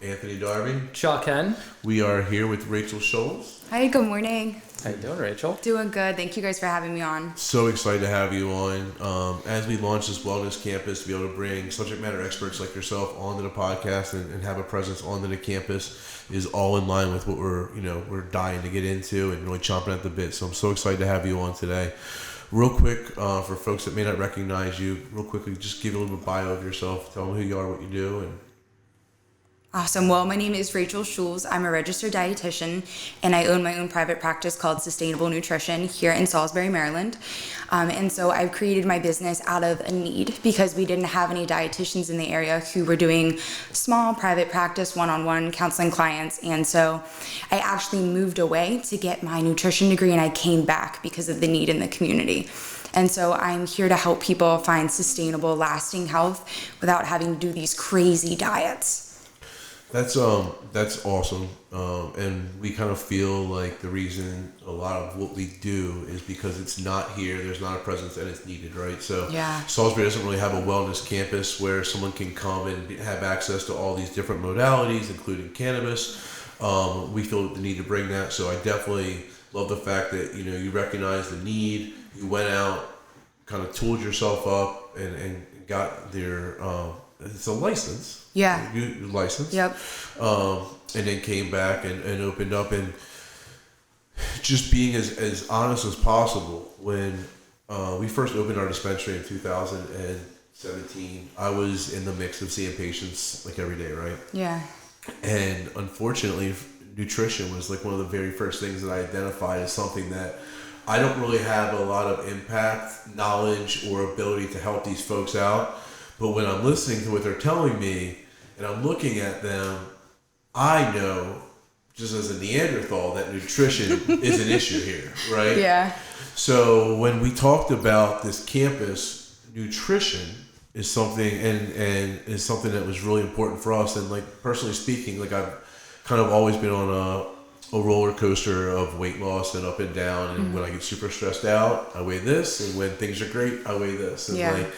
Anthony Darby. Chuck Hen. We are here with Rachael Schulze. Hi, good morning. How you doing, Rachel? Doing good. Thank you guys for having me on. So excited to have you on. As we launch this wellness campus, to be able to bring subject matter experts like yourself onto the podcast and have a presence onto the campus is all in line with what we're dying to get into and really chomping at the bit. So I'm so excited to have you on today. Real quick, for folks that may not recognize you, real quickly, just give a little bit of bio of yourself. Tell them who you are, what you do, and Awesome. Well, my name is Rachael Schulze. I'm a registered dietitian, and I own my own private practice called Sustainable Nutrition here in Salisbury, Maryland. And so I've created my business out of a need because we didn't have any dietitians in the area who were doing small private practice one-on-one counseling clients. And so I actually moved away to get my nutrition degree, and I came back because of the need in the community. And so I'm here to help people find sustainable, lasting health without having to do these crazy diets. That's awesome, and we kind of feel like the reason a lot of what we do is because it's not here, there's not a presence, and it's needed, right? So yeah. Salisbury doesn't really have a wellness campus where someone can come and have access to all these different modalities, including cannabis. We feel the need to bring that, so I definitely love the fact that you recognize the need, you went out, kind of tooled yourself up, and got their it's a license. Yeah. You licensed. Yep. And then came back and opened up, and just being as honest as possible. When we first opened our dispensary in 2017, I was in the mix of seeing patients like every day, right? Yeah. And unfortunately, nutrition was like one of the very first things that I identified as something that I don't really have a lot of impact, knowledge, or ability to help these folks out. But when I'm listening to what they're telling me and I'm looking at them, I know, just as a Neanderthal, that nutrition is an issue here, right? Yeah. So when we talked about this campus, nutrition is something and is something that was really important for us. And like personally speaking, like I've kind of always been on a roller coaster of weight loss and up and down. And when I get super stressed out, I weigh this, and when things are great, I weigh this. And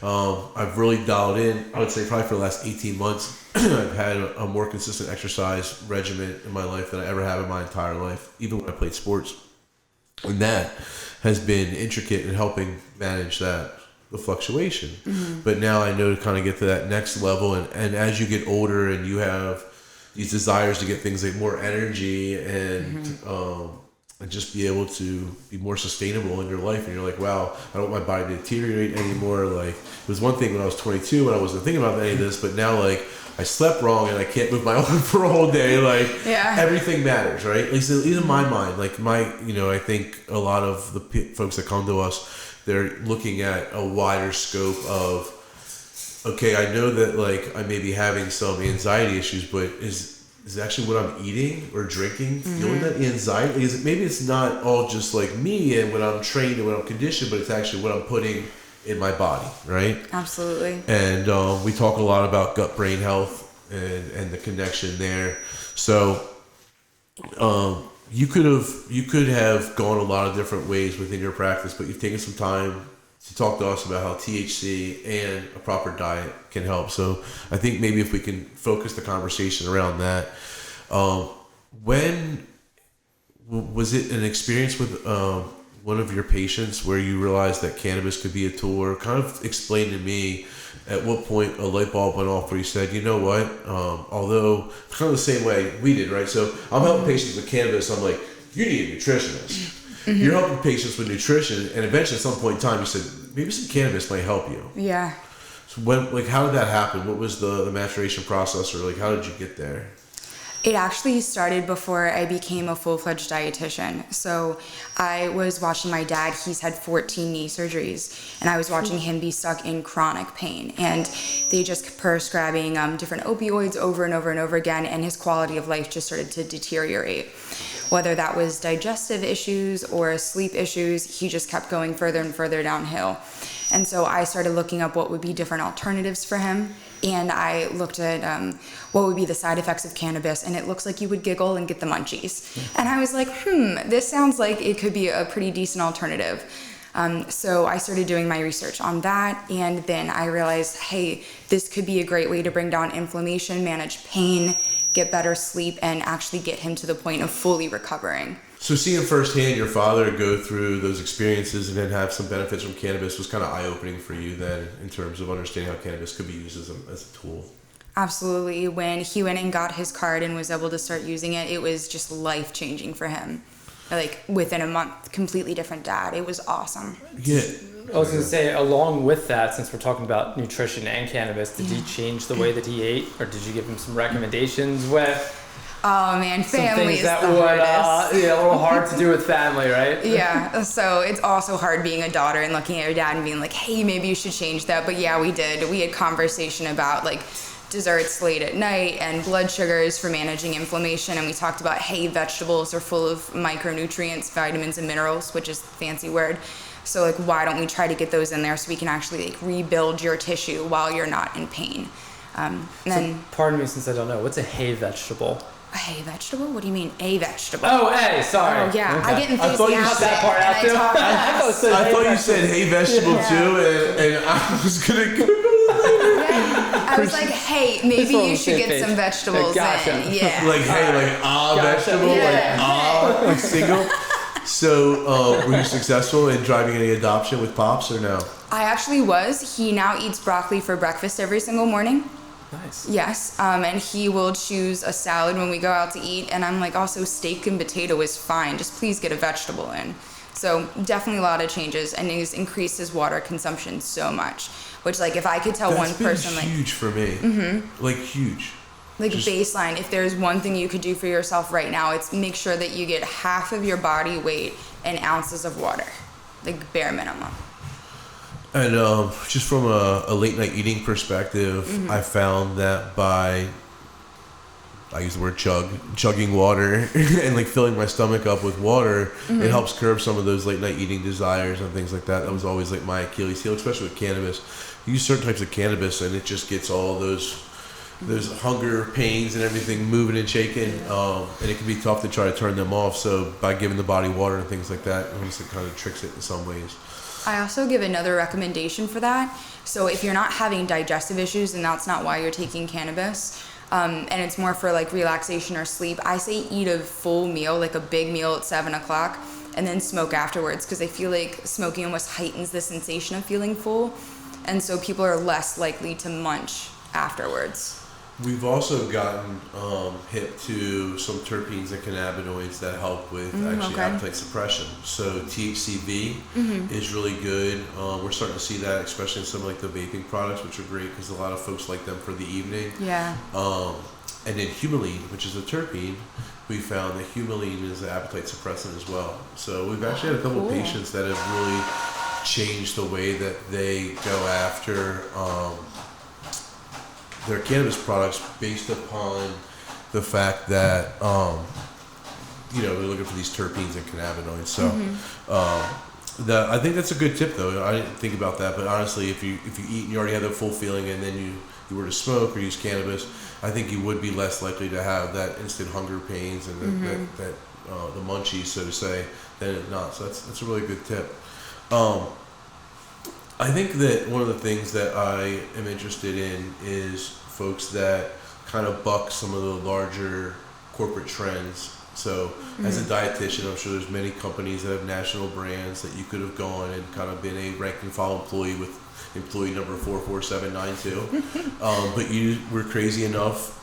I've really dialed in, I would say probably for the last 18 months, I've had a more consistent exercise regimen in my life than I ever have in my entire life, even when I played sports. And that has been intricate in helping manage the fluctuation. Mm-hmm. But now I know to kind of get to that next level. And as you get older and you have these desires to get things like more energy and just be able to be more sustainable in your life, and you're like, wow, I don't want my body to deteriorate anymore. Like, it was one thing when I was 22 and I wasn't thinking about any of this, but now like I slept wrong and I can't move my arm for a whole day. Like everything matters, right? At least in my mind, like I think a lot of the folks that come to us, they're looking at a wider scope of, okay, I know that like I may be having some anxiety issues, but is actually what I'm eating or drinking feeling that anxiety? Maybe it's not all just like me and when I'm trained and when I'm conditioned, but it's actually what I'm putting in my body, right? Absolutely. And we talk a lot about gut-brain health and the connection there. So you could have gone a lot of different ways within your practice, but you've taken some time to talk to us about how THC and a proper diet can help. So I think maybe if we can focus the conversation around that. When was it an experience with one of your patients where you realized that cannabis could be a tool, or kind of explain to me at what point a light bulb went off where you said, you know what, although kind of the same way we did, right? So I'm helping patients with cannabis. I'm like, you need a nutritionist. Mm-hmm. You're helping patients with nutrition, and eventually at some point in time you said, maybe some cannabis might help you. Yeah. So how did that happen? What was the maturation process, or like how did you get there? It actually started before I became a full-fledged dietitian. So I was watching my dad. He's had 14 knee surgeries, and I was watching him be stuck in chronic pain. And they just kept prescribing different opioids over and over and over again, and his quality of life just started to deteriorate. Whether that was digestive issues or sleep issues, he just kept going further and further downhill. And so I started looking up what would be different alternatives for him. And I looked at what would be the side effects of cannabis, and it looks like you would giggle and get the munchies. And I was like, this sounds like it could be a pretty decent alternative. So I started doing my research on that, and then I realized, hey, this could be a great way to bring down inflammation, manage pain, get better sleep, and actually get him to the point of fully recovering. So seeing firsthand your father go through those experiences and then have some benefits from cannabis was kind of eye-opening for you then in terms of understanding how cannabis could be used as a tool. Absolutely. When he went and got his card and was able to start using it, it was just life-changing for him. Like within a month, completely different dad. It was awesome. Yeah. I was going to say, along with that, since we're talking about nutrition and cannabis, did he change the way that he ate, or did you give him some recommendations with? Oh man, family is the hardest. Yeah, a little hard to do with family, right? Yeah, so it's also hard being a daughter and looking at your dad and being like, hey, maybe you should change that. But yeah, we did. We had conversation about like desserts late at night and blood sugars for managing inflammation. And we talked about, hey, vegetables are full of micronutrients, vitamins, and minerals, which is a fancy word. So like, why don't we try to get those in there so we can actually like rebuild your tissue while you're not in pain? Then, pardon me since I don't know, what's a hay vegetable? A hay vegetable? What do you mean, a vegetable? Oh, hey, sorry. Oh, yeah. Okay. I get enthusiastic. I thought you cut that part out too. I thought you said hay vegetable too, and I was going to Google it. Yeah. I was like, hey, maybe you should get some vegetables in. Yeah. Like, hey, like, vegetable, yeah. like, single. So, were you successful in driving any adoption with Pops or no? I actually was. He now eats broccoli for breakfast every single morning. Nice. Yes, and he will choose a salad when we go out to eat, and I'm like, also steak and potato is fine, just please get a vegetable in. So definitely a lot of changes, and he's increased his water consumption so much, which like if I could tell one person like... That's huge for me. Like huge. Like baseline, if there's one thing you could do for yourself right now, it's make sure that you get half of your body weight in ounces of water, like bare minimum. And just from a late night eating perspective, I found that by, I use the word chugging water and like filling my stomach up with water, it helps curb some of those late night eating desires and things like that. That was always like my Achilles heel, especially with cannabis. You use certain types of cannabis and it just gets all those hunger pains and everything moving and shaking, and it can be tough to try to turn them off. So by giving the body water and things like that, it kind of tricks it in some ways. I also give another recommendation for that. So if you're not having digestive issues and that's not why you're taking cannabis, and it's more for like relaxation or sleep, I say eat a full meal, like a big meal at 7 o'clock, and then smoke afterwards, because I feel like smoking almost heightens the sensation of feeling full, and so people are less likely to munch afterwards. We've also gotten hip to some terpenes and cannabinoids that help with appetite suppression. So THCV is really good. We're starting to see that, especially in some like the vaping products, which are great because a lot of folks like them for the evening. Yeah. And then humulene, which is a terpene, we found that humulene is an appetite suppressant as well. So we've actually had a couple of patients that have really changed the way that they go after their cannabis products based upon the fact that we're looking for these terpenes and cannabinoids. So I think that's a good tip, though. I didn't think about that, but honestly, if you eat and you already have that full feeling, and then you were to smoke or use cannabis, I think you would be less likely to have that instant hunger pains and the munchies, so to say, than not. So that's a really good tip. I think that one of the things that I am interested in is folks that kind of buck some of the larger corporate trends. So as a dietitian, I'm sure there's many companies that have national brands that you could have gone and kind of been a rank and file employee with employee number 44792. But you were crazy enough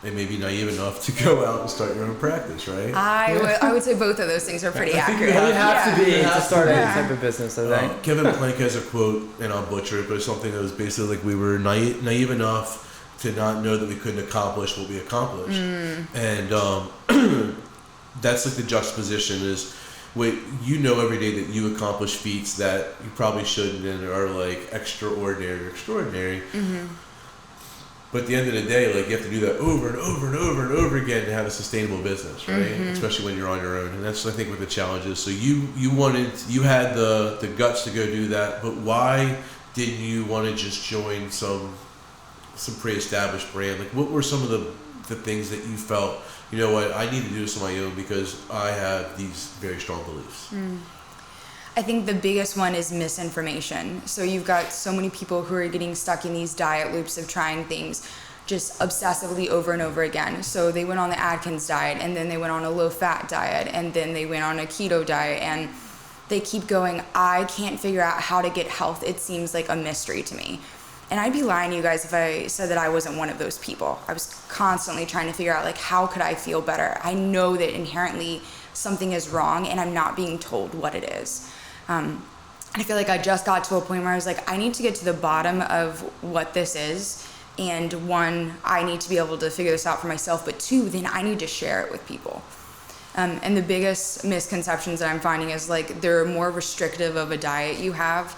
and maybe naive enough to go out and start your own practice, right? I would say both of those things are pretty accurate. You have to be to start any type of business, I think. Kevin Plank has a quote, and I'll butcher it, but it's something that was basically like we were naive enough to not know that we couldn't accomplish what we accomplished. And that's like the juxtaposition is what you know every day that you accomplish feats that you probably shouldn't and are like extraordinary. But at the end of the day, like you have to do that over and over and over and over again to have a sustainable business, right? Especially when you're on your own. And that's, I think, what the challenge is. So you had the guts to go do that, but why didn't you want to just join some pre-established brand? Like what were some of the things that you felt, you know what, I need to do this on my own because I have these very strong beliefs? I think the biggest one is misinformation. So you've got so many people who are getting stuck in these diet loops of trying things just obsessively over and over again. So they went on the Atkins diet, and then they went on a low-fat diet, and then they went on a keto diet, and they keep going. I can't figure out how to get health. It seems like a mystery to me. And I'd be lying to you guys if I said that I wasn't one of those people. I was constantly trying to figure out, like, how could I feel better? I know that inherently something is wrong, and I'm not being told what it is. I feel like I just got to a point where I was like, I need to get to the bottom of what this is. And one, I need to be able to figure this out for myself. But two, then I need to share it with people. And the biggest misconceptions that I'm finding is, like, the more restrictive of a diet you have,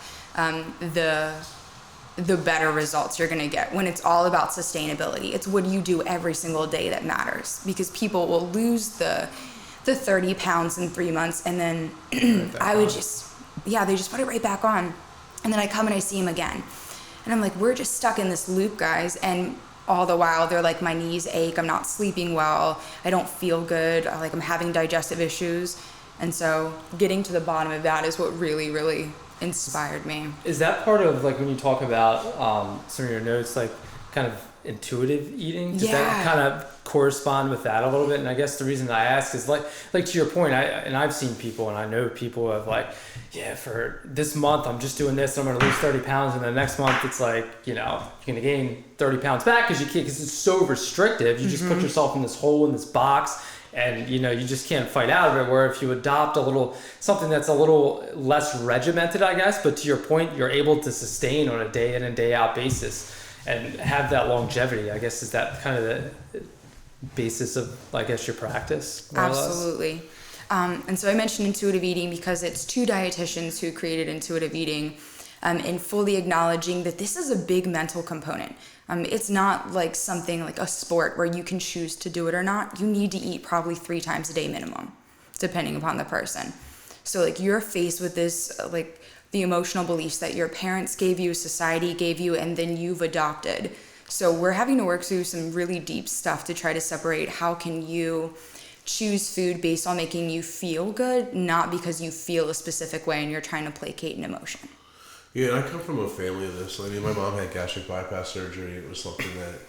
the better results you're going to get. When it's all about sustainability, it's what you do every single day that matters. Because people will lose the 30 pounds in 3 months, and then they just put it right back on. And then I come and I see them again. And I'm like, we're just stuck in this loop, guys. And all the while, they're like, my knees ache, I'm not sleeping well, I don't feel good, like I'm having digestive issues. And so getting to the bottom of that is what really, really inspired me. Is that part of, like, when you talk about some of your notes, like kind of intuitive eating? Does that kind of correspond with that a little bit? And I guess the reason that I ask is like to your point, I've seen people, and I know people who have, like, for this month I'm just doing this, I'm going to lose 30 pounds, and the next month it's like, you're going to gain 30 pounds back because it's so restrictive. You just put yourself in this hole, in this box, and you just can't fight out of it. Where if you adopt something that's a little less regimented, I guess, but to your point, you're able to sustain on a day in and day out basis and have that longevity. I guess, is that kind of the basis of, I guess, your practice? Absolutely. And so I mentioned intuitive eating because it's two dietitians who created intuitive eating, and fully acknowledging that this is a big mental component. It's not like something like a sport where you can choose to do it or not. You need to eat probably 3 times a day minimum, depending upon the person. So, like, you're faced with this, like, the emotional beliefs that your parents gave you, society gave you, and then you've adopted. So we're having to work through some really deep stuff to try to separate how can you choose food based on making you feel good, not because you feel a specific way and you're trying to placate an emotion. Yeah, and I come from a family of this. I mean, my mom had gastric bypass surgery. It was something that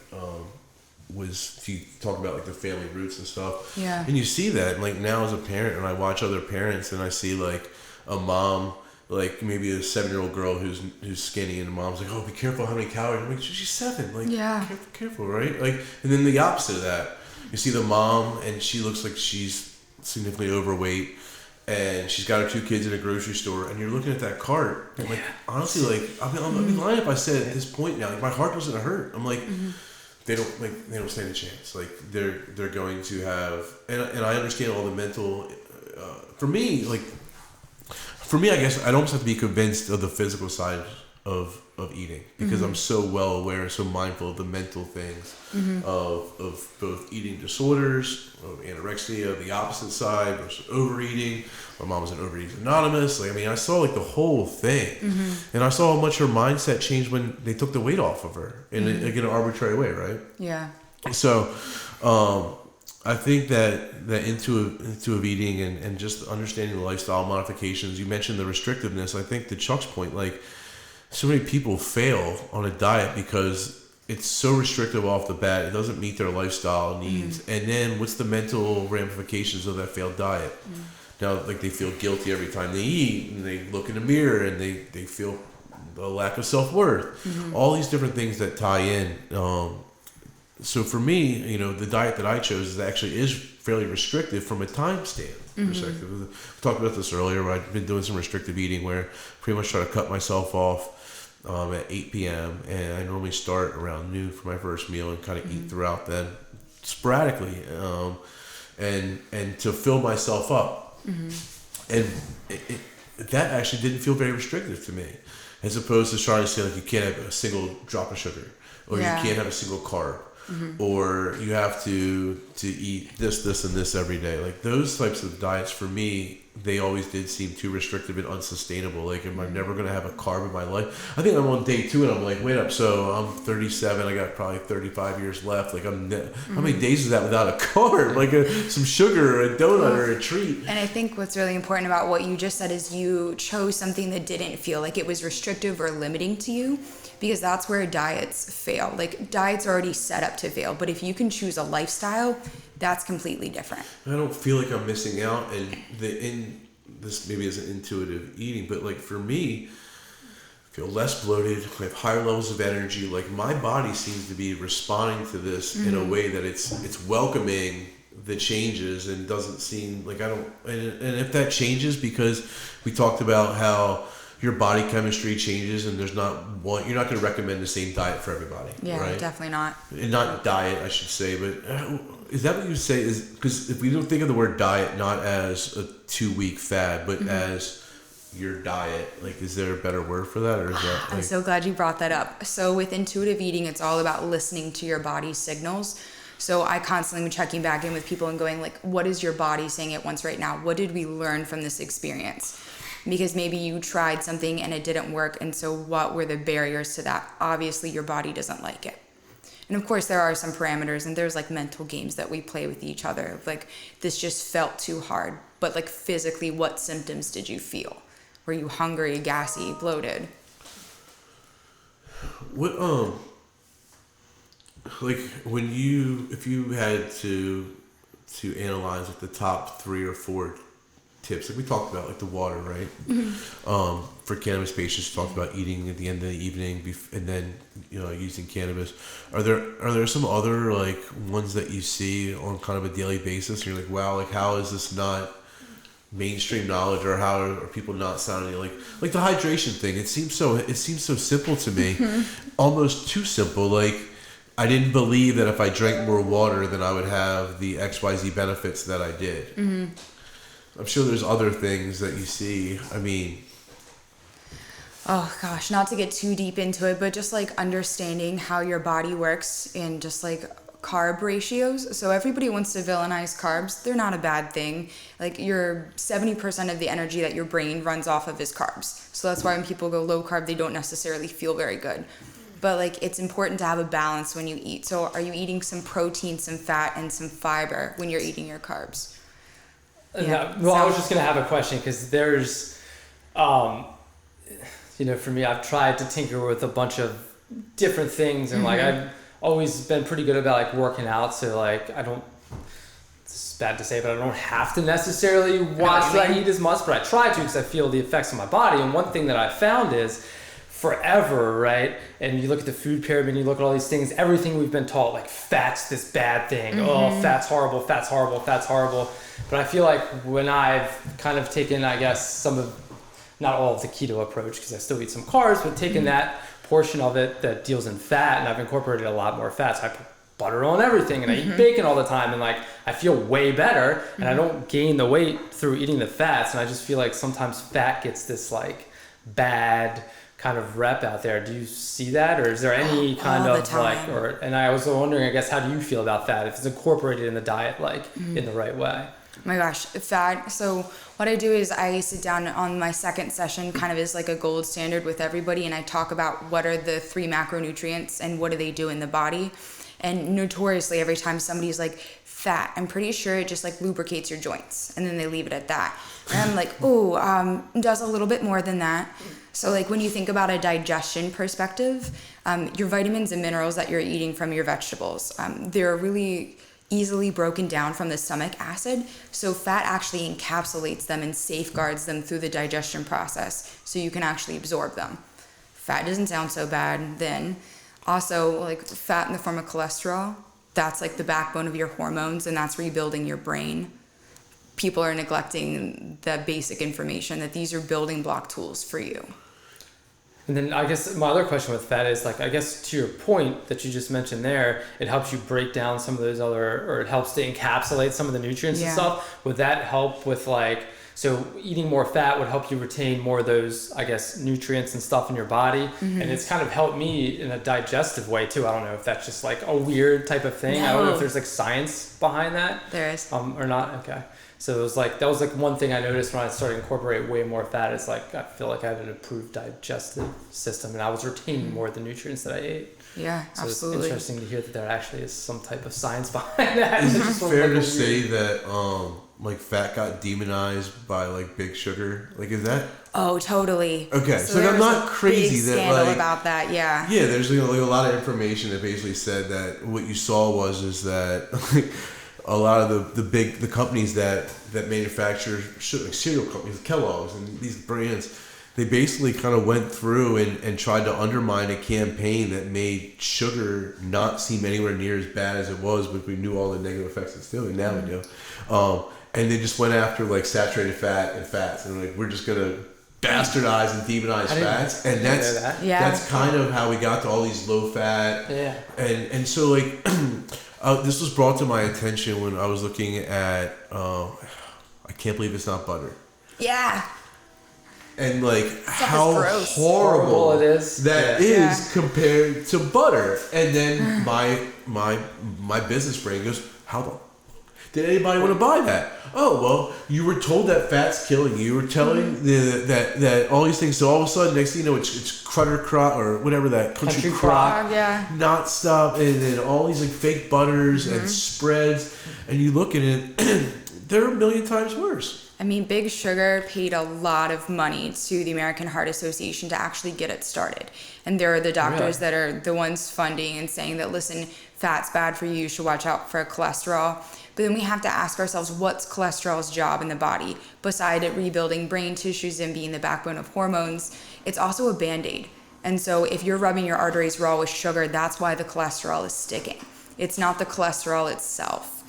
if you talk about, like, the family roots and stuff. Yeah. And you see that, like, now as a parent, and I watch other parents, and I see, like, a mom, like, maybe a 7-year-old girl who's skinny, and the mom's like, oh, be careful how many calories. I'm like, she's 7. Like, yeah. Careful, right? Like, and then the opposite of that, you see the mom, and she looks like she's significantly overweight, and she's got her 2 kids in a grocery store, and you're looking at that cart, and, like, honestly, like, I'd be lying if I said at this point now, like, my heart doesn't hurt. I'm like, they don't stand a chance. Like, they're going to have, and I understand all the mental. For me, I guess I'd almost have to be convinced of the physical side of eating, because I'm so well aware, so mindful of the mental things of both eating disorders, of anorexia, the opposite side, versus overeating. My mom was an Overeaters Anonymous. Like, I mean, I saw, like, the whole thing, and I saw how much her mindset changed when they took the weight off of her in an arbitrary way, right? Yeah. So, I think that intuitive eating and just understanding the lifestyle modifications. You mentioned the restrictiveness. I think to Chuck's point, like, so many people fail on a diet because it's so restrictive off the bat. It doesn't meet their lifestyle needs. And then what's the mental ramifications of that failed diet? Now, like, they feel guilty every time they eat, and they look in the mirror, and they feel a lack of self-worth. All these different things that tie in. So for me, the diet that I chose is fairly restrictive from a time stamp perspective. We talked about this earlier, where I've been doing some restrictive eating where I pretty much try to cut myself off at 8 p.m. and I normally start around noon for my first meal and kind of eat throughout then sporadically, and to fill myself up. And that actually didn't feel very restrictive to me, as opposed to trying to say, like, you can't have a single drop of sugar, or you can't have a single carb. Or you have to to eat this, and this every day. Like those types of diets for me, they always did seem too restrictive and unsustainable. Like, am I never going to have a carb in my life? I think I'm on day 2 and I'm like, wait up. So I'm 37. I got probably 35 years left. Like how many days is that without a carb? Like some sugar or a donut or a treat. And I think what's really important about what you just said is you chose something that didn't feel like it was restrictive or limiting to you, because that's where diets fail. Like diets are already set up to fail, but if you can choose a lifestyle, that's completely different. I don't feel like I'm missing out, and this maybe isn't intuitive eating, but like for me, I feel less bloated, I have higher levels of energy. Like my body seems to be responding to this in a way that it's welcoming the changes and doesn't seem like and if that changes, because we talked about how your body chemistry changes and there's not one, you're not going to recommend the same diet for everybody. Yeah, right? Definitely not. And not diet, I should say, but is that what you say? Is because if we don't think of the word diet not as a 2-week fad, but as your diet, like, is there a better word for that, or is that? Like... I'm so glad you brought that up. So with intuitive eating, it's all about listening to your body's signals. So I constantly am checking back in with people and going like, what is your body saying at once right now? What did we learn from this experience? Because maybe you tried something and it didn't work, and so what were the barriers to that? Obviously your body doesn't like it. And of course there are some parameters, and there's like mental games that we play with each other. Like, this just felt too hard, but like physically, what symptoms did you feel? Were you hungry, gassy, bloated? What like if you had to analyze like the top 3 or 4 tips, like we talked about, like the water, right? For cannabis patients, talked about eating at the end of the evening and then using cannabis. Are there some other like ones that you see on kind of a daily basis? You're like, wow, like how is this not mainstream knowledge, or how are people not sounding like the hydration thing? It seems so simple to me, almost too simple. Like, I didn't believe that if I drank more water, then I would have the XYZ benefits that I did. I'm sure there's other things that you see. I mean, oh gosh, not to get too deep into it, but just like understanding how your body works in just like carb ratios. So everybody wants to villainize carbs. They're not a bad thing. Like, your 70% of the energy that your brain runs off of is carbs. So that's why when people go low carb, they don't necessarily feel very good. But like, it's important to have a balance when you eat. So are you eating some protein, some fat, and some fiber when you're eating your carbs? Yeah. Well, I was just going to have a question, because there's, for me, I've tried to tinker with a bunch of different things, and like, I've always been pretty good about like working out. So like, it's bad to say, but I don't have to necessarily watch what I eat as much, but I try to, because I feel the effects on my body. And one thing that I found is, forever, right? And you look at the food pyramid, and you look at all these things, everything we've been taught, like fat's this bad thing. Oh, fat's horrible, fat's horrible, fat's horrible. But I feel like when I've kind of taken, I guess, some of, not all of the keto approach, because I still eat some carbs, but taking that portion of it that deals in fat, and I've incorporated a lot more fats. I put butter on everything, and I eat bacon all the time, and like, I feel way better, and I don't gain the weight through eating the fats. And I just feel like sometimes fat gets this like bad kind of rep out there. Do you see that, or is there any kind of like, and I was wondering, I guess, how do you feel about fat if it's incorporated in the diet, like in the right way? Oh my gosh, fat. So what I do is I sit down on my second session, kind of is like a gold standard with everybody, and I talk about what are the 3 macronutrients and what do they do in the body. And notoriously, every time somebody's like, fat, I'm pretty sure it just like lubricates your joints, and then they leave it at that. And I'm like, does a little bit more than that. So like, when you think about a digestion perspective, your vitamins and minerals that you're eating from your vegetables, they're really easily broken down from the stomach acid. So fat actually encapsulates them and safeguards them through the digestion process, so you can actually absorb them. Fat doesn't sound so bad then. Also, like, fat in the form of cholesterol, that's like the backbone of your hormones, and that's rebuilding your brain. People are neglecting that basic information, that these are building block tools for you. And then I guess my other question with fat is, like, I guess to your point that you just mentioned there, it helps you break down some of those other, or it helps to encapsulate some of the nutrients and stuff. Would that help with like So eating more fat would help you retain more of those, I guess, nutrients and stuff in your body. And it's kind of helped me in a digestive way too. I don't know if that's just like a weird type of thing. I don't know if there's like science behind that. There is. Or not. Okay. So it was like, that was like one thing I noticed when I started to incorporate way more fat. Is like, I feel like I had an improved digestive system and I was retaining more of the nutrients that I ate. Yeah, so absolutely. It's interesting to hear that there actually is some type of science behind that. Is it fair to say that like fat got demonized by like Big Sugar? Like, is that? Oh, totally. Okay, so I'm not crazy big that scandal like about that. Yeah. Yeah, there's like a lot of information that basically said that what you saw is that like, a lot of the companies that manufacture like cereal companies, Kellogg's and these brands, they basically kind of went through and tried to undermine a campaign that made sugar not seem anywhere near as bad as it was, but we knew all the negative effects it's doing. Now we do. And they just went after like saturated fat and fats, and like we're just gonna bastardize and demonize fats, and that's kind of how we got to all these low fat. Yeah. And so like this was brought to my attention when I was looking at I can't believe it's not butter. Yeah. And like how horrible it is that is compared to butter. And then my business brain goes, how the did anybody want to buy that? Oh, well, you were told that fat's killing you. You were telling that all these things. So all of a sudden, next thing you know, it's Crutter Crock or whatever that country crock, not stuff, and then all these like fake butters and spreads, and you look at it, they're a million times worse. I mean, Big Sugar paid a lot of money to the American Heart Association to actually get it started. And there are the doctors that are the ones funding and saying that, listen, fat's bad for you, you should watch out for cholesterol. But then we have to ask ourselves, what's cholesterol's job in the body? Besides it rebuilding brain tissues and being the backbone of hormones, it's also a Band-Aid. And so if you're rubbing your arteries raw with sugar, that's why the cholesterol is sticking. It's not the cholesterol itself.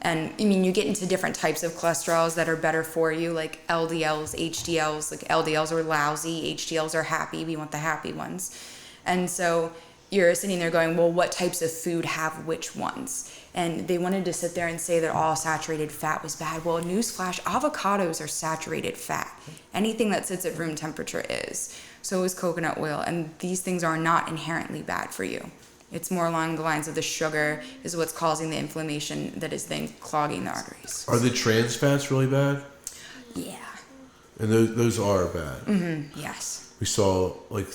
And I mean, you get into different types of cholesterols that are better for you, like LDLs, HDLs. Like LDLs are lousy, HDLs are happy. We want the happy ones. And so you're sitting there going, well, what types of food have which ones? And they wanted to sit there and say that all saturated fat was bad. Well, newsflash, avocados are saturated fat. Anything that sits at room temperature is. So is coconut oil. And these things are not inherently bad for you. It's more along the lines of the sugar is what's causing the inflammation that is then clogging the arteries. Are the trans fats really bad? Yeah. And those are bad. Mm-hmm. Yes. We saw like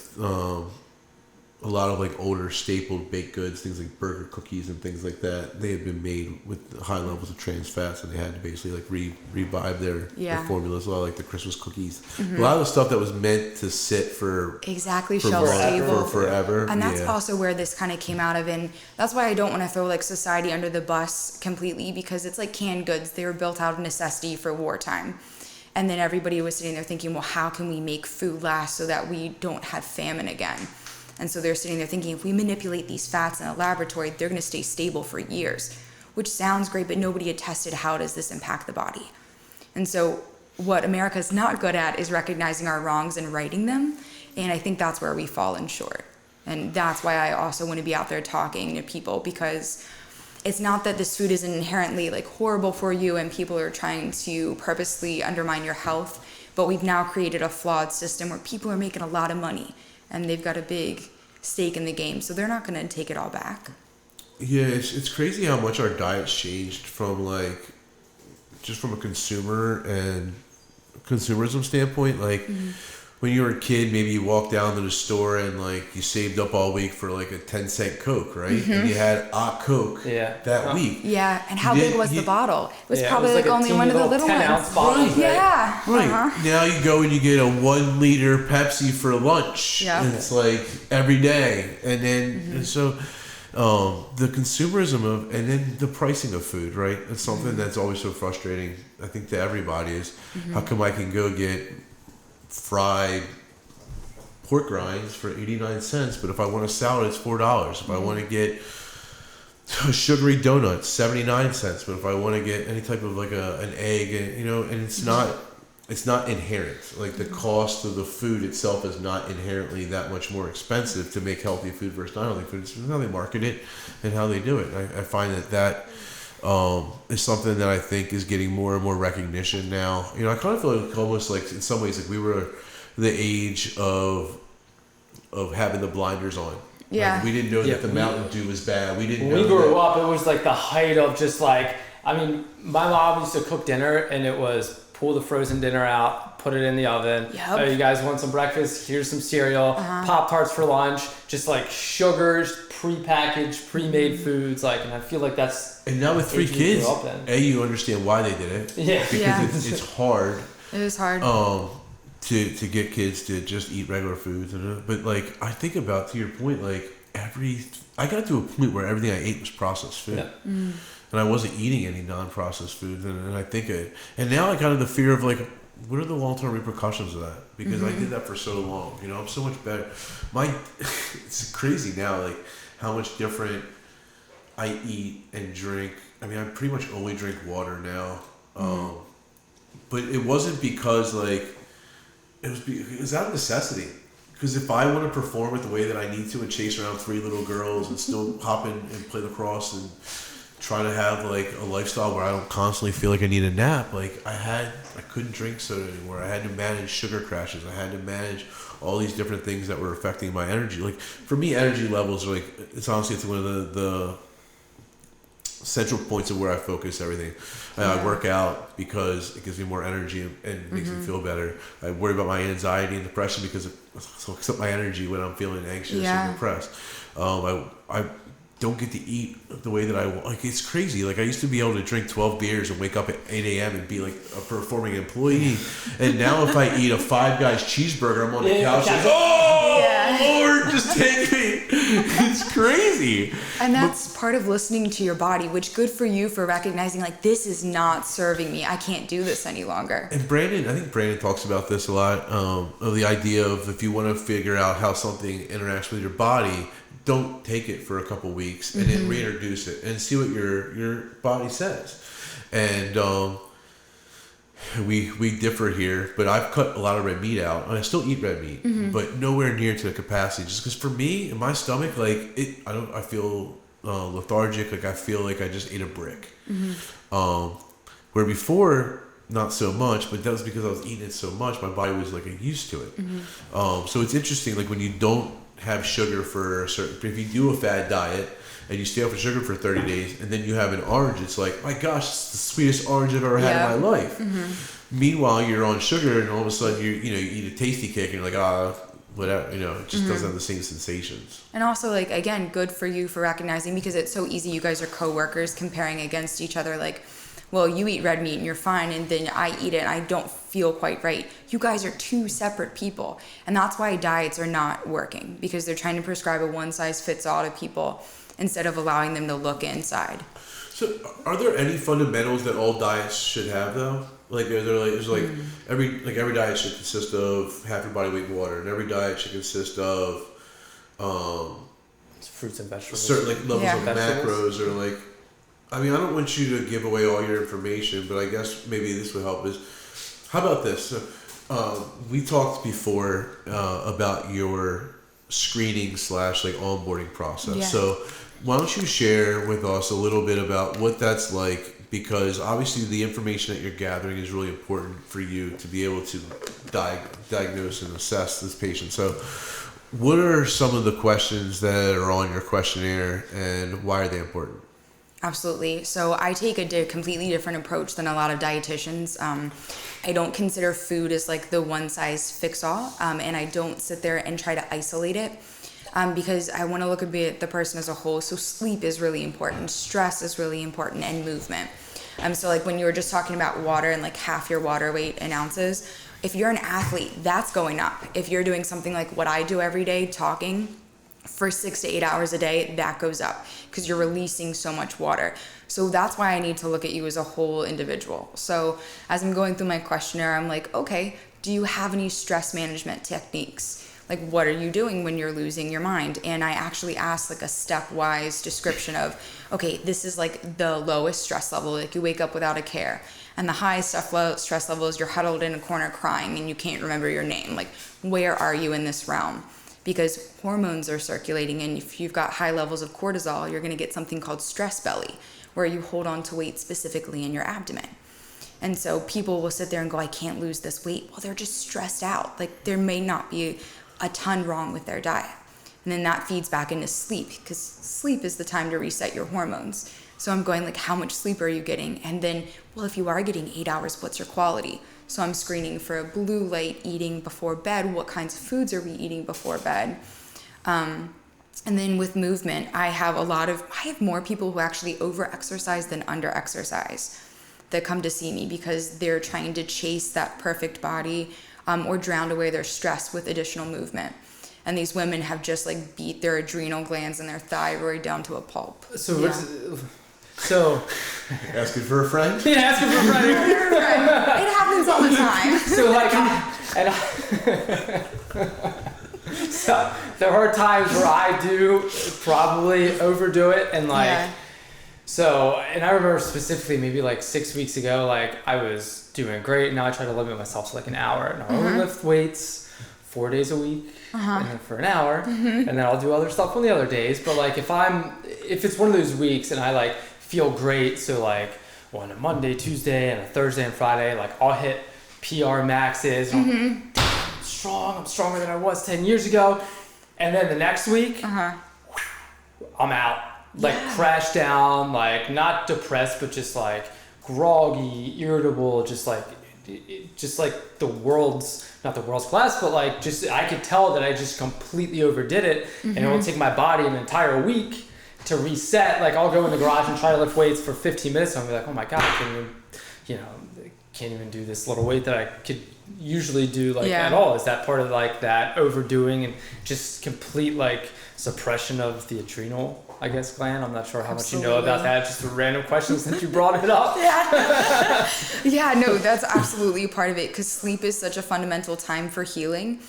a lot of like older stapled baked goods, things like burger cookies and things like that. They had been made with high levels of trans fats, and they had to basically like revive their formulas. A lot like the Christmas cookies. A lot of the stuff that was meant to sit for shelf stable for forever. And that's also where this kind of came out of, and that's why I don't want to throw like society under the bus completely, because it's like canned goods. They were built out of necessity for wartime. And then everybody was sitting there thinking, well, how can we make food last so that we don't have famine again? And so they're sitting there thinking, if we manipulate these fats in a laboratory, they're going to stay stable for years, which sounds great, but nobody had tested how does this impact the body. And so what America's not good at is recognizing our wrongs and righting them. And I think that's where we fall in short. And that's why I also want to be out there talking to people, because it's not that this food isn't inherently like horrible for you and people are trying to purposely undermine your health, but we've now created a flawed system where people are making a lot of money and they've got a big stake in the game, so they're not going to take it all back. Yeah, it's crazy how much our diet's changed from like just from a consumer and consumerism standpoint. Like when you were a kid, maybe you walked down to the store and like you saved up all week for like a 10-cent Coke, right? And you had a Coke that week. Yeah, and how big was the bottle? It was probably like only one of the little 10-ounce ones. bottles, Yeah. Right. Now you go and you get a 1 liter Pepsi for lunch. Yeah. And it's like every day. And then and so the consumerism of, and then the pricing of food, right? It's something that's always so frustrating, I think, to everybody is how come I can go get fried pork rinds for 89 cents, but if I want a salad, it's $4. If I want to get a sugary donut, 79 cents, but if I want to get any type of like an egg, and and it's not inherent. Like the cost of the food itself is not inherently that much more expensive to make healthy food versus not healthy food. It's how they market it and how they do it. I find that is something that I think is getting more and more recognition now. You know, I kind of feel like almost like in some ways like we were the age of having the blinders on. Yeah. Like we didn't know that the Mountain Dew was bad. We didn't know when we grew up, it was like the height of just like, I mean, my mom used to cook dinner and it was pull the frozen dinner out, put it in the oven. Yep. Oh, you guys want some breakfast? Here's some cereal. Pop-Tarts for lunch. Just like sugars, pre-packaged, pre-made foods. Like, and I feel like that's... And now with 3 kids, you understand why they did it. Yeah. Because it's hard. It is hard. To get kids to just eat regular foods. But like, I think about, to your point, like I got to a point where everything I ate was processed food. Yeah. And I wasn't eating any non-processed foods. And I think and now I got into the fear of like, what are the long-term repercussions of that? Because I did that for so long. You know, I'm so much better. It's crazy now, like how much different I eat and drink. I mean, I pretty much only drink water now. But it wasn't because like, it was out of necessity. Because if I want to perform it the way that I need to and chase around 3 little girls and still hop in and play lacrosse and try to have like a lifestyle where I don't constantly feel like I need a nap, like I couldn't drink soda anymore. I had to manage sugar crashes. I had to manage all these different things that were affecting my energy. Like for me, energy levels are like, it's one of the central points of where I focus everything. I work out because it gives me more energy and makes me feel better. I worry about my anxiety and depression because it soaks up my energy when I'm feeling anxious and depressed. I don't get to eat the way that I want. Like, it's crazy. Like, I used to be able to drink 12 beers and wake up at 8 a.m. and be like a performing employee. And now if I eat a Five Guys cheeseburger, I'm on the couch like, Lord, just take me. It's crazy. And that's part of listening to your body, which good for you for recognizing, like, this is not serving me. I can't do this any longer. And I think Brandon talks about this a lot, of the idea of if you want to figure out how something interacts with your body, don't take it for a couple weeks and then reintroduce it and see what your body says. And we differ here, but I've cut a lot of red meat out, and I still eat red meat, but nowhere near to the capacity. Just because for me, in my stomach, like I feel lethargic. Like I feel like I just ate a brick. Where before, not so much, but that was because I was eating it so much. My body was like used to it. So it's interesting, like when you don't have sugar for a certain, if you do a fad diet and you stay off of sugar for 30 days and then you have an orange, it's like, my gosh, it's the sweetest orange I've ever had in my life. Meanwhile, you're on sugar and all of a sudden you eat a tasty cake and you're like, whatever, it just doesn't have the same sensations. And also, like, again, good for you for recognizing, because it's so easy. You guys are co-workers comparing against each other, like, well, you eat red meat and you're fine, and then I eat it and I don't feel quite right. You guys are 2 separate people. And that's why diets are not working, because they're trying to prescribe a one-size-fits-all to people instead of allowing them to look inside. So are there any fundamentals that all diets should have, though? Like, every diet should consist of half your body weight in water, and every diet should consist of fruits and vegetables. Certain levels of macros, or like, I mean, I don't want you to give away all your information, but I guess maybe this would help. How about this? So, we talked before about your screening / onboarding process. Yeah. So why don't you share with us a little bit about what that's like? Because obviously the information that you're gathering is really important for you to be able to diagnose and assess this patient. So what are some of the questions that are on your questionnaire, and why are they important? Absolutely. So I take a completely different approach than a lot of dietitians. I don't consider food as like the one size fits all, and I don't sit there and try to isolate it, because I want to look at the person as a whole. So sleep is really important, stress is really important, and movement. So like when you were just talking about water and like half your water weight in ounces, if you're an athlete, that's going up. If you're doing something like what I do every day, talking for 6 to 8 hours a day, that goes up because you're releasing so much water. So that's why I need to look at you as a whole individual. So as I'm going through my questionnaire, I'm like, okay, do you have any stress management techniques? Like, what are you doing when you're losing your mind? And I actually asked like a stepwise description of, okay, this is like the lowest stress level, like you wake up without a care. And the highest stress level is you're huddled in a corner crying and you can't remember your name. Like, where are you in this realm? because hormones are circulating, and if you've got high levels of cortisol, you're going to get something called stress belly, where you hold on to weight specifically in your abdomen. And so people will sit there and go, I can't lose this weight. Well, they're just stressed out. Like, there may not be a ton wrong with their diet. And then that feeds back into sleep, because sleep is the time to reset your hormones. So I'm going like, how much sleep are you getting? And then, well, if you are getting 8 hours, what's your quality? So I'm screening for blue light eating before bed. What kinds of foods are we eating before bed? And then with movement, I have more people who actually over-exercise than under-exercise that come to see me, because they're trying to chase that perfect body, or drown away their stress with additional movement. And these women have just like beat their adrenal glands and their thyroid down to a pulp. So asking for a friend? Yeah, asking for a friend. It happens all the time. So there are times where I do probably overdo it, and So, and I remember specifically maybe like 6 weeks ago, like I was doing great. Now I try to limit myself to like an hour, and I'll only lift weights 4 days a week, and then for an hour, and then I'll do other stuff on the other days. But like if it's one of those weeks and I like feel great, so like on a Monday, Tuesday, and a Thursday and Friday, like I'll hit PR maxes. I'm strong. I'm stronger than I was 10 years ago. And then the next week, I'm out. Like crash down, like not depressed, but just like groggy, irritable, just like the world's, not the world's class, but like just, I could tell that I just completely overdid it, and it will take my body an entire week to reset. Like I'll go in the garage and try to lift weights for 15 minutes, and I'll be like, oh my God, I can't even do this little weight that I could usually do at all. Is that part of like that overdoing and just complete like suppression of the adrenal, I guess, gland? I'm not sure how much you know about that. Just a random question since you brought it up. No, that's absolutely a part of it, because sleep is such a fundamental time for healing.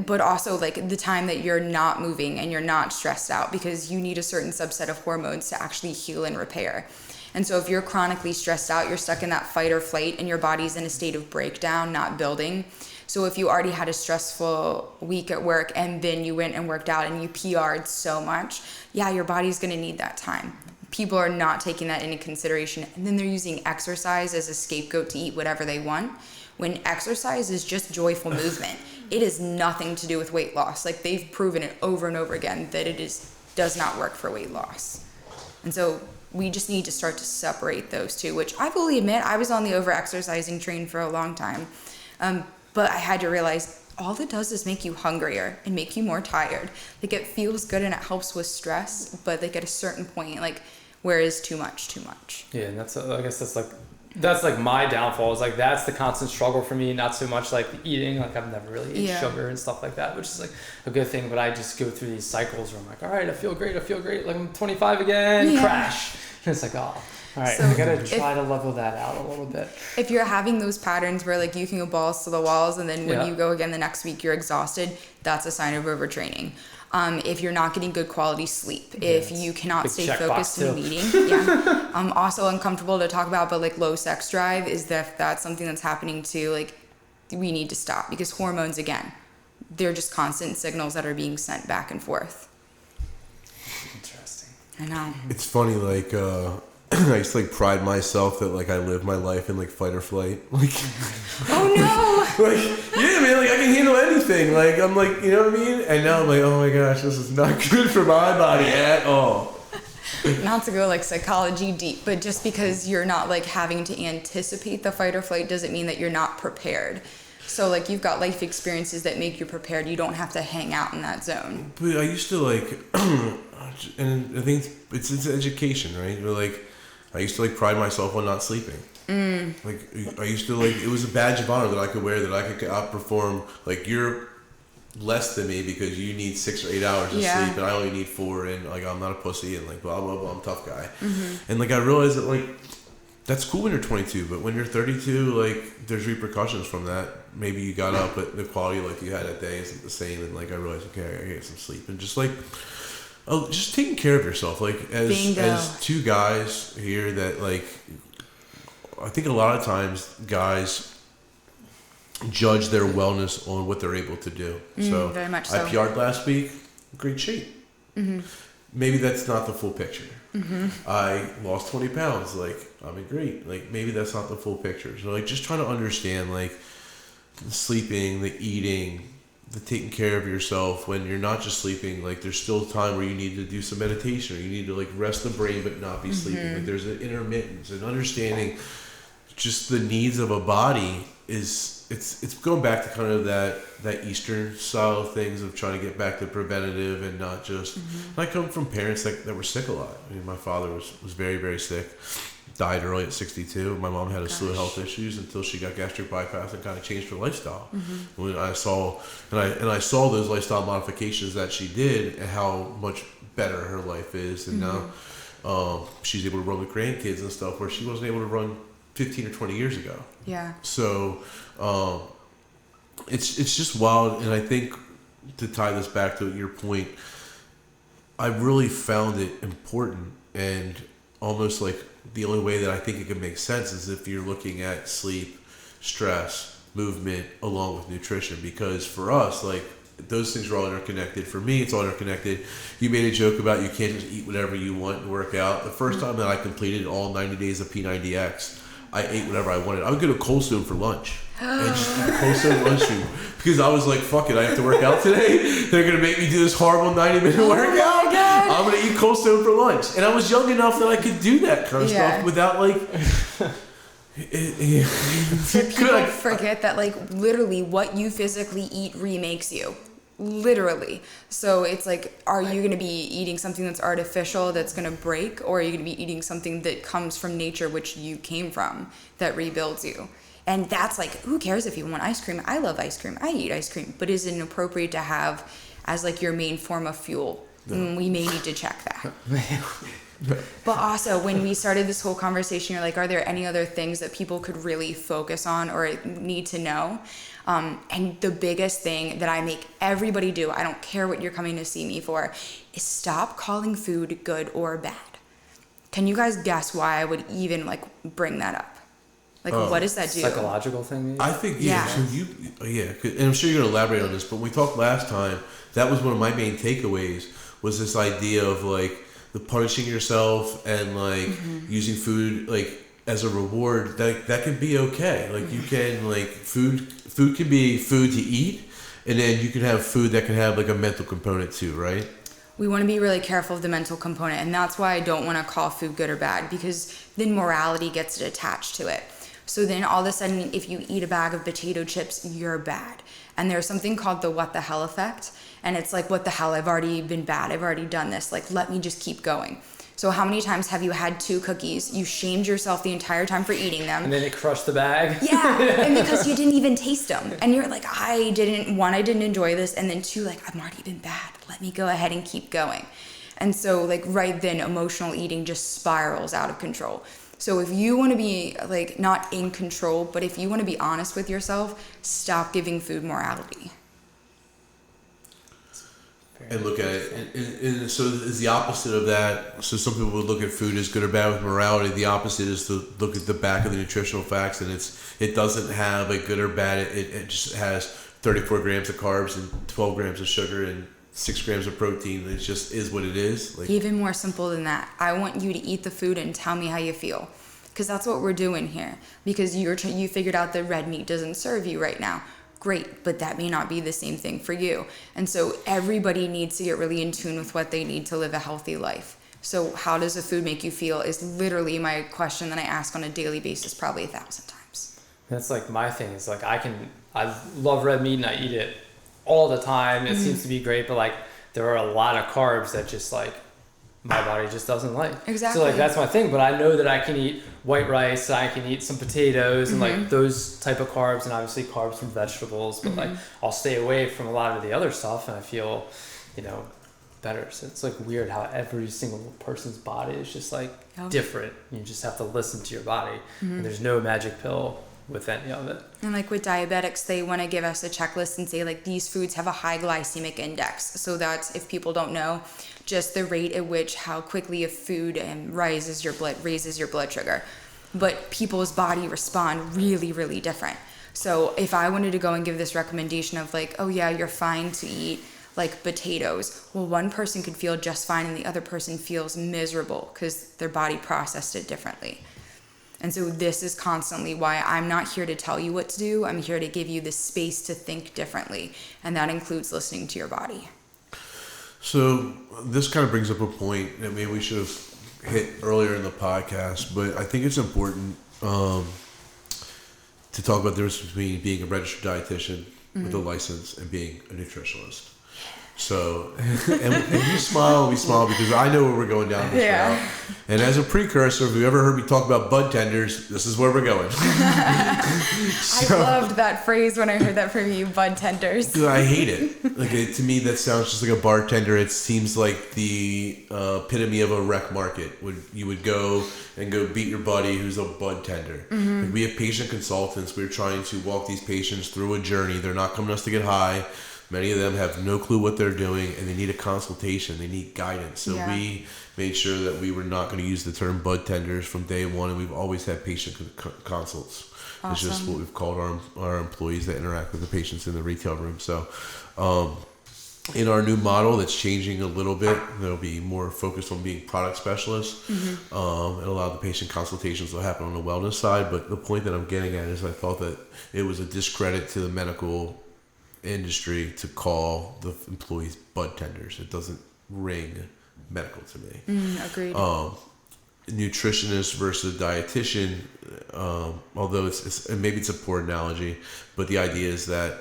But also like the time that you're not moving and you're not stressed out, because you need a certain subset of hormones to actually heal and repair. And so if you're chronically stressed out, you're stuck in that fight or flight, and your body's in a state of breakdown, not building. So if you already had a stressful week at work and then you went and worked out and you PR'd so much, your body's going to need that time. People are not taking that into consideration. And then they're using exercise as a scapegoat to eat whatever they want, when exercise is just joyful movement. It has nothing to do with weight loss. Like, they've proven it over and over again that it does not work for weight loss. And so we just need to start to separate those two, which I fully admit I was on the over-exercising train for a long time. But I had to realize all it does is make you hungrier and make you more tired. Like, it feels good and it helps with stress, but like at a certain point, like, where is too much? Yeah, and I guess that's like my downfall, is like that's the constant struggle for me. Not so much like the eating, like I've never really eaten sugar and stuff like that, which is like a good thing. But I just go through these cycles where I'm like, all right, I feel great, like I'm 25 again, crash. And it's like, oh. All right, so I gotta try to level that out a little bit. If you're having those patterns where like you can go balls to the walls, and then when you go again the next week you're exhausted, that's a sign of overtraining. If you're not getting good quality sleep, if you cannot stay focused in a meeting, also uncomfortable to talk about, but like low sex drive, is that's something that's happening too. Like, we need to stop, because hormones, again, they're just constant signals that are being sent back and forth. Interesting. I know. It's funny, like I used to like pride myself that like I live my life in like fight or flight. Like, oh no! Like, yeah, man, like I can handle anything. Like, I'm like, you know what I mean? And now I'm like, oh my gosh, this is not good for my body at all. Not to go like psychology deep, but just because you're not like having to anticipate the fight or flight doesn't mean that you're not prepared. So like, you've got life experiences that make you prepared. You don't have to hang out in that zone. But I used to like, and I think it's education, right? But like, I used to like pride myself on not sleeping. Like, I used to like, it was a badge of honor that I could wear, that I could outperform. Like, you're less than me because you need 6 or 8 hours of sleep, and I only need 4, and like, I'm not a pussy, and like blah blah blah, I'm a tough guy. And like, I realized that like, that's cool when you're 22, but when you're 32, like, there's repercussions from that. Maybe you got up, but the quality of life you had that day isn't the same, and like, I realized, okay, I gotta get some sleep, and just like, just taking care of yourself, like as two guys here that like, I think a lot of times guys judge their wellness on what they're able to do. So very much so. I PR'd last week, great shape. Maybe that's not the full picture. I lost 20 pounds, like I'm in great. Like maybe that's not the full picture. So like just trying to understand like the sleeping, the eating, the taking care of yourself when you're not just sleeping. Like there's still time where you need to do some meditation, or you need to like rest the brain but not be sleeping. Like there's an intermittence and understanding just the needs of a body it's going back to kind of that Eastern style of things of trying to get back to preventative and not just. I come from parents that were sick a lot. I mean, my father was very, very sick, died early at 62. My mom had a slew of health issues until she got gastric bypass and kind of changed her lifestyle. When I saw those lifestyle modifications that she did and how much better her life is, and now she's able to run with grandkids and stuff where she wasn't able to run 15 or 20 years ago. Yeah. So it's just wild. And I think to tie this back to your point, I really found it important, and almost like the only way that I think it can make sense is if you're looking at sleep, stress, movement, along with nutrition. Because for us, like those things are all interconnected. For me, it's all interconnected. You made a joke about you can't just eat whatever you want and work out. The first time that I completed all 90 days of P90X, I ate whatever I wanted. I would go to Cold Stone for lunch and just eat Cold Stone lunch food because I was like, fuck it, I have to work out today. They're going to make me do this horrible 90-minute workout. I'm going to eat Cold Stone for lunch. And I was young enough that I could do that kind of stuff without like... People forget that like literally what you physically eat remakes you. Literally. So it's like, are you going to be eating something that's artificial that's going to break, or are you going to be eating something that comes from nature, which you came from, that rebuilds you? And that's like, who cares if you want ice cream? I love ice cream. I eat ice cream. But is it appropriate to have as like your main form of fuel? No. We may need to check that. But also, when we started this whole conversation, you're like, are there any other things that people could really focus on or need to know? And the biggest thing that I make everybody do, I don't care what you're coming to see me for, is stop calling food good or bad. Can you guys guess why I would even like bring that up? Like, what does that do? Psychological thing, maybe? I think, so and I'm sure you're going to elaborate on this, but when we talked last time, that was one of my main takeaways, was this idea of like the punishing yourself and like using food like as a reward. That can be okay. Like you can like food can be food to eat, and then you can have food that can have like a mental component too, right? We want to be really careful of the mental component, and that's why I don't want to call food good or bad, because then morality gets attached to it. So then all of a sudden, if you eat a bag of potato chips, you're bad. And there's something called the what the hell effect. And it's like, what the hell, I've already been bad. I've already done this. Like, let me just keep going. So how many times have you had 2 cookies? You shamed yourself the entire time for eating them. And then it crushed the bag. Yeah, and because you didn't even taste them. And you're like, I didn't enjoy this. And then 2, like, I've already been bad. Let me go ahead and keep going. And so like right then, emotional eating just spirals out of control. So if you want to be like not in control, but if you want to be honest with yourself, stop giving food morality. And look at it. And so is the opposite of that. So some people would look at food as good or bad with morality. The opposite is to look at the back of the nutritional facts, and it doesn't have a good or bad. It just has 34 grams of carbs and 12 grams of sugar and 6 grams of protein. It just is what it is. Like, even more simple than that. I want you to eat the food and tell me how you feel, because that's what we're doing here. Because you figured out that red meat doesn't serve you right now. Great, but that may not be the same thing for you. And so everybody needs to get really in tune with what they need to live a healthy life. So how does the food make you feel is literally my question that I ask on a daily basis, probably 1,000 times. That's like my thing. It's like I love red meat and I eat it all the time. It seems to be great, but like there are a lot of carbs that just like my body just doesn't like. Exactly. So like that's my thing, but I know that I can eat white rice, I can eat some potatoes and like those type of carbs, and obviously carbs from vegetables, but like I'll stay away from a lot of the other stuff and I feel, better. So it's like weird how every single person's body is just like different. You just have to listen to your body and there's no magic pill with any of it. And like with diabetics, they want to give us a checklist and say like these foods have a high glycemic index. So that's, if people don't know, just the rate at which how quickly a food raises your blood sugar. But people's body respond really, really different. So if I wanted to go and give this recommendation of like, oh yeah, you're fine to eat like potatoes, well, one person could feel just fine and the other person feels miserable because their body processed it differently. And so this is constantly why I'm not here to tell you what to do. I'm here to give you the space to think differently. And that includes listening to your body. So this kind of brings up a point that maybe we should have hit earlier in the podcast, but I think it's important to talk about the difference between being a registered dietitian with a license and being a nutritionist. So, and you smile, we smile because I know where we're going down this route. And as a precursor, if you ever heard me talk about bud tenders, this is where we're going. I loved that phrase when I heard that from you, bud tenders. I hate it. Like to me, that sounds just like a bartender. It seems like the epitome of a rec market. You would go beat your buddy who's a bud tender. Like we have patient consultants. We're trying to walk these patients through a journey. They're not coming to us to get high. Many of them have no clue what they're doing, and they need a consultation. They need guidance. So we made sure that we were not going to use the term bud tenders from day one, and we've always had patient consults. Awesome. It's just what we've called our employees that interact with the patients in the retail room. So in our new model that's changing a little bit, they'll be more focused on being product specialists and allow the patient consultations to happen on the wellness side. But the point that I'm getting at is I thought that it was a discredit to the medical industry to call the employees bud tenders. It doesn't ring medical to me. Agreed. Nutritionist versus dietitian, although it's maybe it's a poor analogy, but the idea is that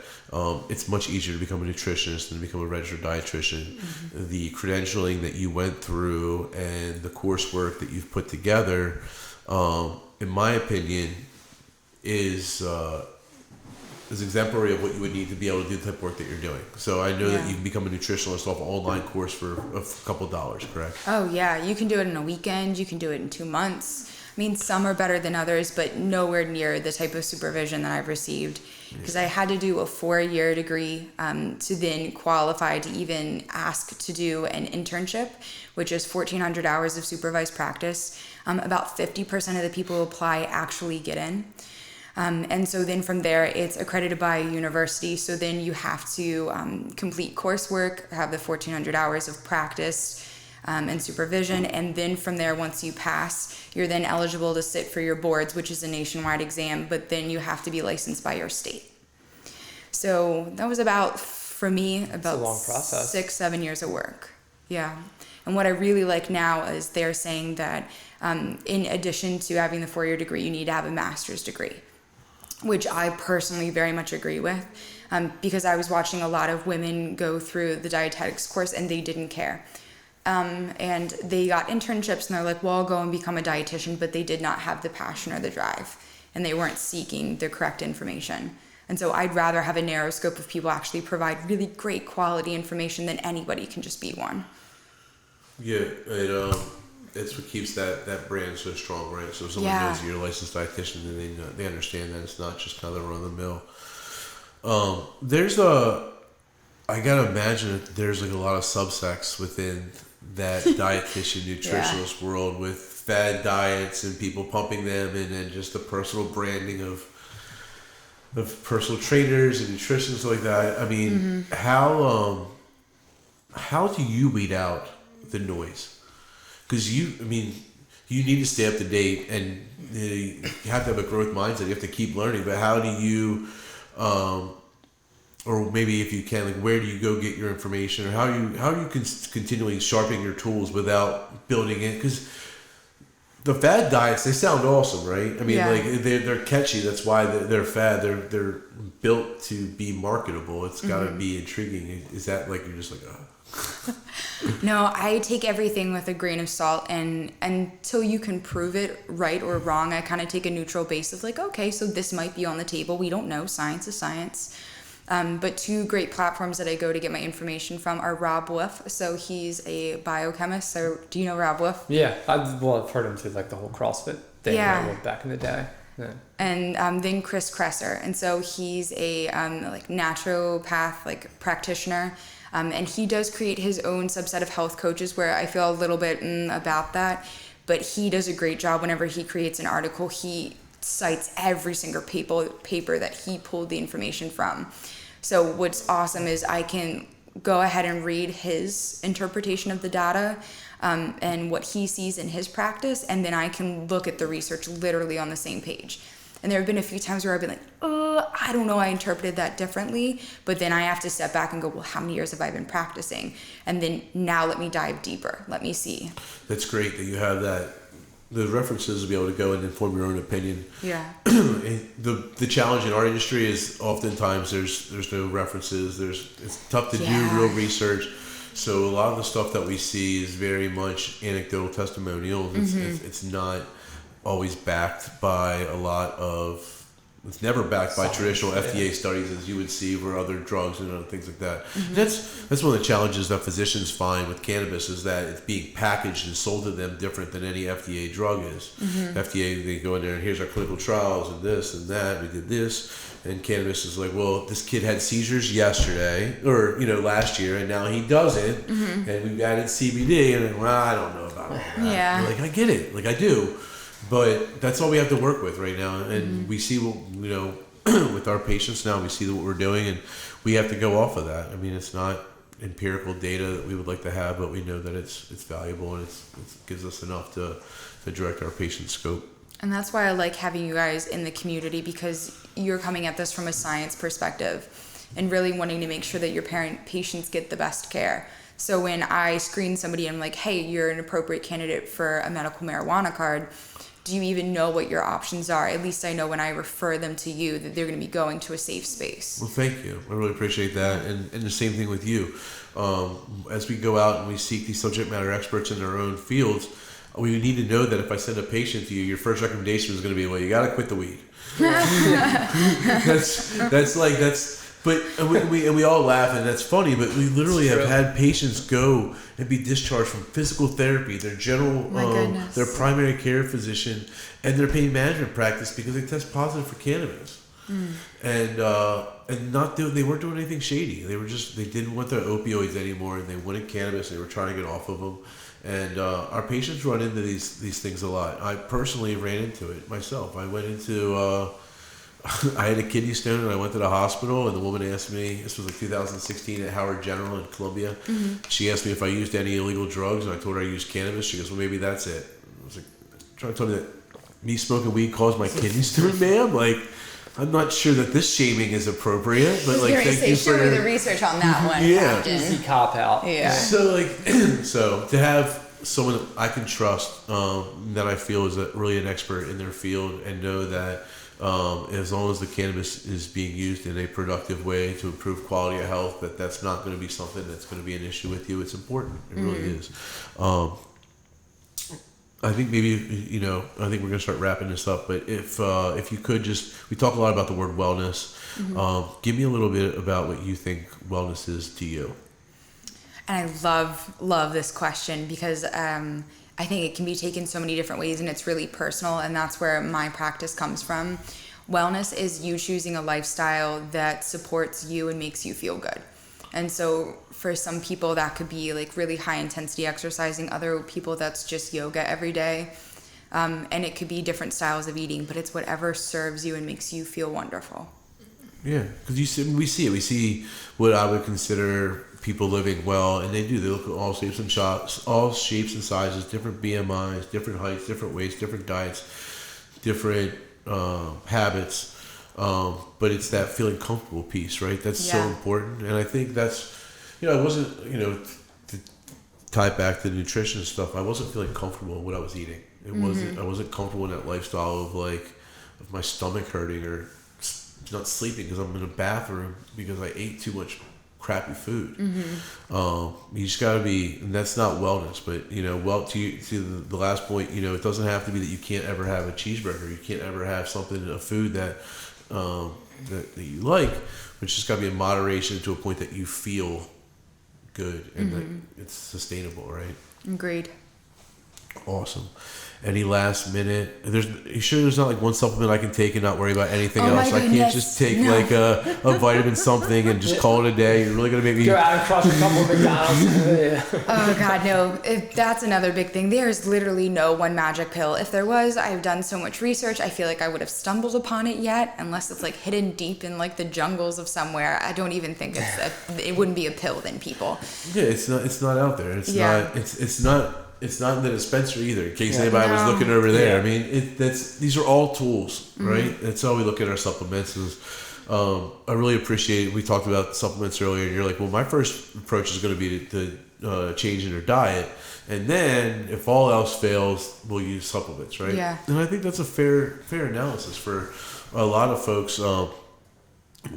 it's much easier to become a nutritionist than to become a registered dietitian. The credentialing that you went through and the coursework that you've put together, in my opinion, is exemplary of what you would need to be able to do the type of work that you're doing. So I know that you can become a nutritionist off an online course for a couple of dollars, correct? Oh yeah, you can do it in a weekend. You can do it in 2 months. I mean, some are better than others, but nowhere near the type of supervision that I've received. Because I had to do a 4-year degree to then qualify to even ask to do an internship, which is 1,400 hours of supervised practice. About 50% of the people who apply actually get in. And so then from there, it's accredited by a university. So then you have to complete coursework, have the 1,400 hours of practice and supervision. And then from there, once you pass, you're then eligible to sit for your boards, which is a nationwide exam. But then you have to be licensed by your state. So that was for me, about 6-7 years of work. Yeah. And what I really like now is they're saying that in addition to having the 4-year degree, you need to have a master's degree, which I personally very much agree with, because I was watching a lot of women go through the dietetics course and they didn't care. And they got internships and they're like, well, I'll go and become a dietitian, but they did not have the passion or the drive and they weren't seeking the correct information. And so I'd rather have a narrow scope of people actually provide really great quality information than anybody can just be one. Yeah, it's what keeps that brand so strong, right? So if someone knows you're a licensed dietitian, then they understand that it's not just kind of run of the mill. I gotta imagine that there's like a lot of subsects within that dietitian nutritionist world with fad diets and people pumping them, and then just the personal branding of personal trainers and nutritionists like that. I mean, how do you weed out the noise? Because you need to stay up to date, and you have to have a growth mindset. You have to keep learning. But how do you, or maybe if you can, like, where do you go get your information, or how do you continually sharpen your tools without building it? Because the fad diets, they sound awesome, right? I mean, like they're catchy. That's why they're fad. They're built to be marketable. It's got to be intriguing. Is that like you're just like, oh? No, I take everything with a grain of salt, and until you can prove it right or wrong, I kind of take a neutral base of like, okay, so this might be on the table. We don't know. Science is science. But 2 great platforms that I go to get my information from are Rob Wolf. So he's a biochemist. So do you know Rob Wolf? Yeah, I've heard him through like the whole CrossFit thing back in the day. Yeah. And then Chris Kresser, and so he's a like naturopath practitioner. And he does create his own subset of health coaches where I feel a little bit about that, but he does a great job whenever he creates an article. He cites every single paper that he pulled the information from. So what's awesome is I can go ahead and read his interpretation of the data and what he sees in his practice, and then I can look at the research literally on the same page. And there have been a few times where I've been like, I don't know, I interpreted that differently. But then I have to step back and go, well, how many years have I been practicing? And then now let me dive deeper. Let me see. That's great that you have the references to be able to go and inform your own opinion. Yeah. The challenge in our industry is oftentimes there's no references. It's tough to do real research. So a lot of the stuff that we see is very much anecdotal testimonials. It's not always backed by it's never backed by traditional FDA studies as you would see for other drugs and other things like that. That's one of the challenges that physicians find with cannabis is that it's being packaged and sold to them different than any FDA drug is. FDA, they go in there and here's our clinical trials and this and that, we did this. And cannabis is like, well, this kid had seizures yesterday or, last year and now he doesn't. And we've added CBD and I don't know about all that. Yeah. Like, I get it. Like, I do. But that's all we have to work with right now. And we see what, with our patients now, we see what we're doing and we have to go off of that. I mean, it's not empirical data that we would like to have, but we know that it's valuable and it gives us enough to direct our patient scope. And that's why I like having you guys in the community, because you're coming at this from a science perspective and really wanting to make sure that your patients get the best care. So when I screen somebody and I'm like, hey, you're an appropriate candidate for a medical marijuana card, do you even know what your options are? At least I know when I refer them to you that they're going to be going to a safe space. Well, thank you. I really appreciate that. And the same thing with you. As we go out and we seek these subject matter experts in their own fields, we need to know that if I send a patient to you, your first recommendation is going to be, well, you got to quit the weed. But we all laugh and that's funny, but we literally have had patients go and be discharged from physical therapy, their general, their primary care physician, and their pain management practice because they test positive for cannabis. And they weren't doing anything shady. They didn't want their opioids anymore and they wanted cannabis. They were trying to get off of them. And our patients run into these things a lot. I personally ran into it myself. I went into I had a kidney stone and I went to the hospital and the woman asked me, this was like 2016 at Howard General in Columbia. She asked me if I used any illegal drugs and I told her I used cannabis. She goes, well, maybe that's it. I was like, trying to tell me that me smoking weed caused my kidney stone, ma'am? Like, I'm not sure that this shaming is appropriate, but like, thank you for show me the research on that one. Easy cop out. Yeah. So to have someone that I can trust, that I feel is really an expert in their field and know that as long as the cannabis is being used in a productive way to improve quality of health, that's not going to be something that's going to be an issue with you. It's important. It really is. I think maybe, I think we're going to start wrapping this up, but if you could we talk a lot about the word wellness. Give me a little bit about what you think wellness is to you. And I love this question because I think it can be taken so many different ways and it's really personal, and that's where my practice comes from. Wellness is you choosing a lifestyle that supports you and makes you feel good. And so for some people that could be like really high intensity exercising, other people that's just yoga every day. And it could be different styles of eating, but it's whatever serves you and makes you feel wonderful. Yeah, because we see it. We see what I would consider people living well, and they do. They look at all shapes and sizes, different BMIs, different heights, different weights, different diets, different habits. But it's that feeling comfortable piece, right? That's so important. And I think that's, I wasn't, to tie it back to the nutrition stuff, I wasn't feeling comfortable with what I was eating. I wasn't comfortable in that lifestyle of my stomach hurting or not sleeping because I'm in a bathroom because I ate too much crappy food. You just got to be, and that's not wellness, but to the last point, it doesn't have to be that you can't ever have a cheeseburger, you can't ever have a food that you like, but it's just got to be in moderation to a point that you feel good and that it's sustainable, right? Agreed. Awesome. Any last minute? You sure there's not like one supplement I can take and not worry about anything else? I can't just take like a vitamin something and just call it a day. You're really gonna make me go out and crush a couple of McDonald's. Oh God, no! That's another big thing. There's literally no one magic pill. If there was, I've done so much research. I feel like I would have stumbled upon it yet, unless it's like hidden deep in like the jungles of somewhere. I don't even think it wouldn't be a pill then, people. Yeah, it's not out there. It's not in the dispensary either, in case anybody was looking over there. I mean, these are all tools, right? That's how we look at our supplements. I really appreciate it. We talked about supplements earlier, and you're like, well, my first approach is going to be to change in their diet. And then if all else fails, we'll use supplements, right? Yeah. And I think that's a fair analysis for a lot of folks.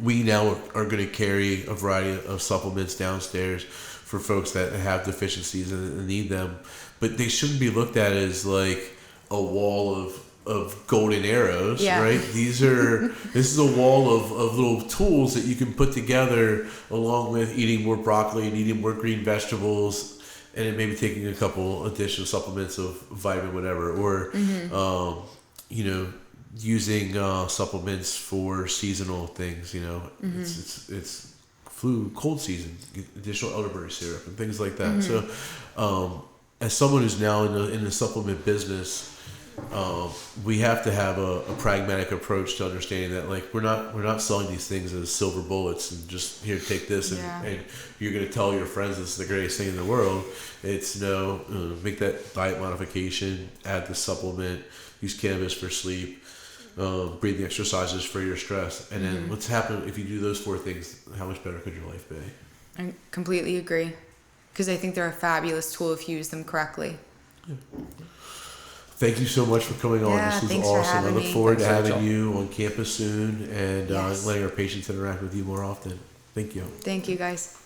We now are going to carry a variety of supplements downstairs for folks that have deficiencies and need them. But they shouldn't be looked at as like a wall of golden arrows, right? This is a wall of little tools that you can put together along with eating more broccoli and eating more green vegetables, and then maybe taking a couple additional supplements of vitamin whatever, or using supplements for seasonal things. It's flu, cold season, additional elderberry syrup and things like that. So as someone who's now in the supplement business, we have to have a pragmatic approach to understanding that like we're not selling these things as silver bullets and just here, take this and you're going to tell your friends this is the greatest thing in the world. It's make that diet modification, add the supplement, use cannabis for sleep, breathing exercises for your stress, and then what's happened if you do those 4 things? How much better could your life be? I completely agree, because I think they're a fabulous tool if you use them correctly. Yeah. Thank you so much for coming on. This was awesome. I look forward to having you on campus soon and letting our patients interact with you more often. Thank you. Thank you, guys.